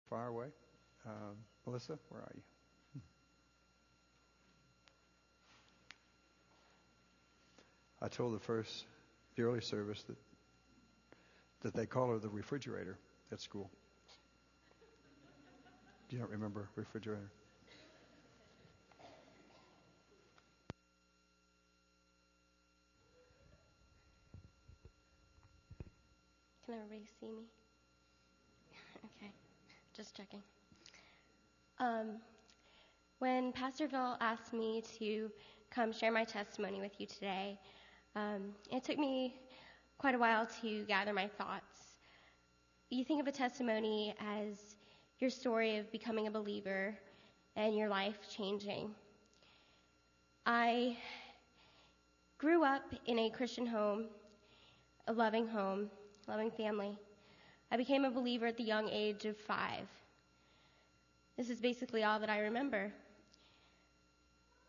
far away. Melissa, where are you? I told the early service that they call her the refrigerator at school. Do you not remember refrigerator? Can everybody see me? Okay, just checking. When Pastor Phil asked me to come share my testimony with you today, it took me quite a while to gather my thoughts. You think of a testimony as your story of becoming a believer and your life changing. I grew up in a Christian home, a loving family. I became a believer at the young age of 5. This is basically all that I remember.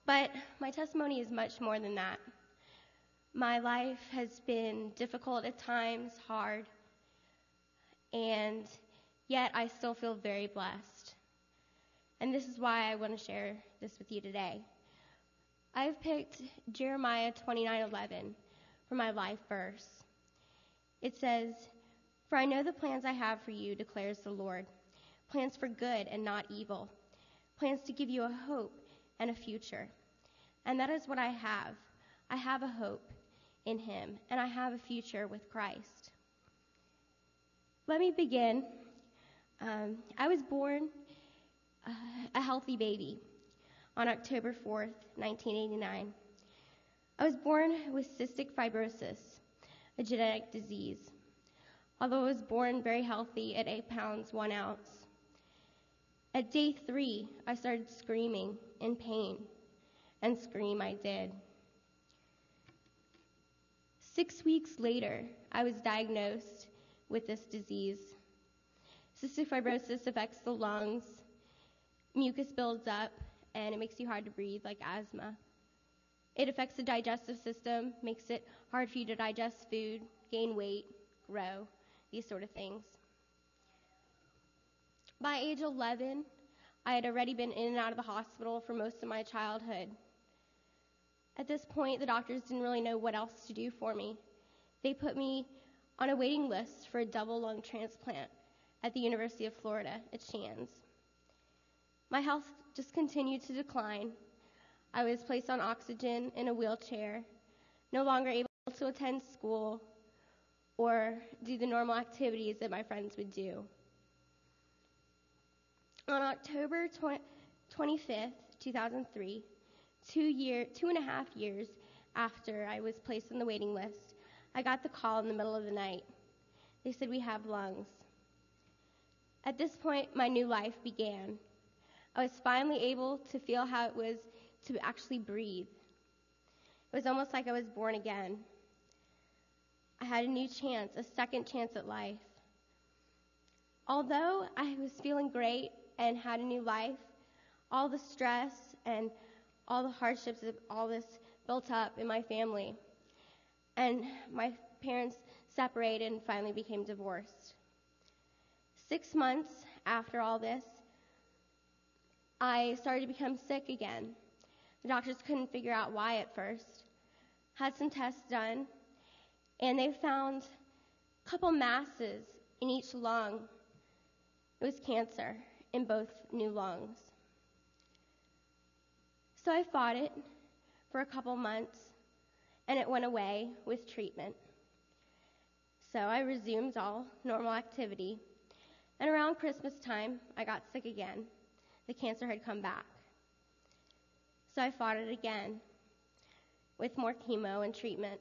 But my testimony is much more than that. My life has been difficult at times, hard, and yet I still feel very blessed. And this is why I want to share this with you today. I've picked Jeremiah 29:11 for my life verse. It says, "For I know the plans I have for you, declares the Lord, plans for good and not evil, plans to give you a hope and a future." And that is what I have. I have a hope in him, and I have a future with Christ. Let me begin. I was born a healthy baby on October 4th, 1989. I was born with cystic fibrosis, a genetic disease. Although I was born very healthy at 8 pounds, 1 ounce. At day 3, I started screaming in pain, and scream I did. 6 weeks later, I was diagnosed with this disease. Cystic fibrosis affects the lungs, mucus builds up, and it makes you hard to breathe, like asthma. It affects the digestive system, makes it hard for you to digest food, gain weight, grow, these sort of things. By age 11, I had already been in and out of the hospital for most of my childhood. At this point, the doctors didn't really know what else to do for me. They put me on a waiting list for a double lung transplant at the University of Florida at Shands. My health just continued to decline. I was placed on oxygen in a wheelchair, no longer able to attend school or do the normal activities that my friends would do. On October 25th, 2003, 2.5 years after I was placed on the waiting list, I got the call in the middle of the night. They said, "We have lungs." At this point, my new life began. I was finally able to feel how it was to actually breathe. It was almost like I was born again. I had a new chance, a second chance at life. Although I was feeling great and had a new life, all the stress and all the hardships of all this built up in my family. And my parents separated and finally became divorced. 6 months after all this, I started to become sick again. The doctors couldn't figure out why at first. Had some tests done, and they found a couple masses in each lung. It was cancer in both new lungs. So I fought it for a couple months, and it went away with treatment. So I resumed all normal activity, and around Christmas time, I got sick again. The cancer had come back. So I fought it again with more chemo and treatment.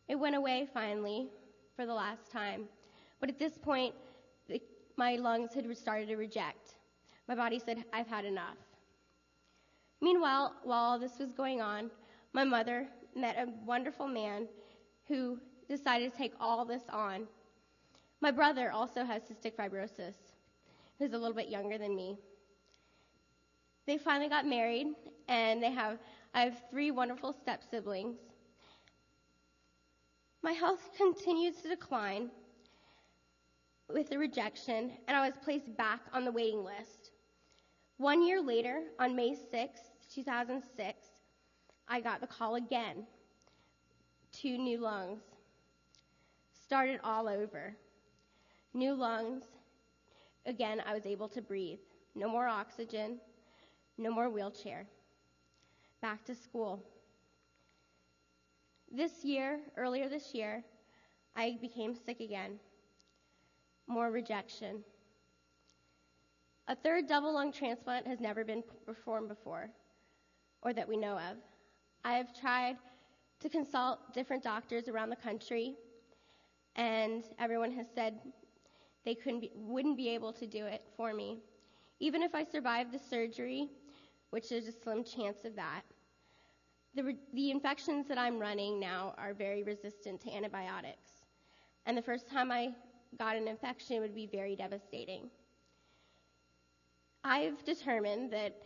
It went away finally for the last time, but at this point, my lungs had started to reject. My body said, "I've had enough." Meanwhile, while all this was going on, my mother met a wonderful man who decided to take all this on. My brother also has cystic fibrosis, who's a little bit younger than me. They finally got married, and I have 3 wonderful step-siblings. My health continues to decline. with a rejection, and I was placed back on the waiting list. 1 year later, on May 6, 2006, I got the call again. 2 new lungs. Started all over. New lungs. Again, I was able to breathe. No more oxygen. No more wheelchair. Back to school. Earlier this year, I became sick again. More rejection. A third double lung transplant has never been performed before, or that we know of. I have tried to consult different doctors around the country, and everyone has said they wouldn't be able to do it for me. Even if I survived the surgery, which there's a slim chance of that, the infections that I'm running now are very resistant to antibiotics. And the first time I got an infection would be very devastating. I've determined that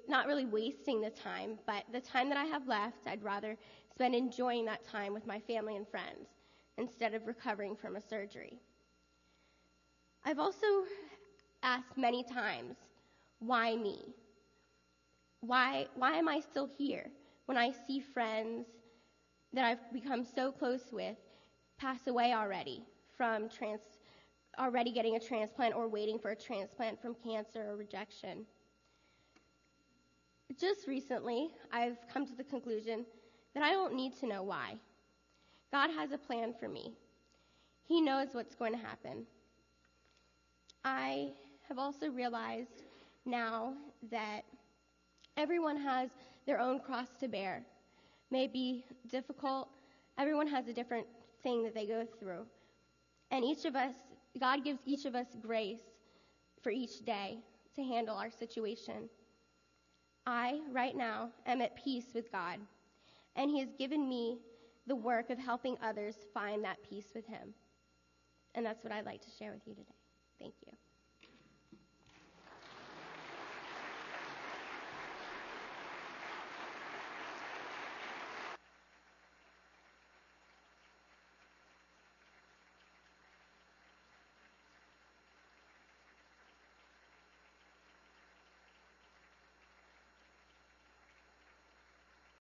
not really wasting the time, but the time that I have left, I'd rather spend enjoying that time with my family and friends instead of recovering from a surgery. I've also asked many times, why me? Why am I still here when I see friends that I've become so close with pass away already from already getting a transplant or waiting for a transplant from cancer or rejection? Just recently, I've come to the conclusion that I don't need to know why. God has a plan for me. He knows what's going to happen. I have also realized now that everyone has their own cross to bear. May be difficult. Everyone has a different thing that they go through. And God gives each of us grace for each day to handle our situation. I, right now, am at peace with God, and He has given me the work of helping others find that peace with Him. And that's what I'd like to share with you today. Thank you.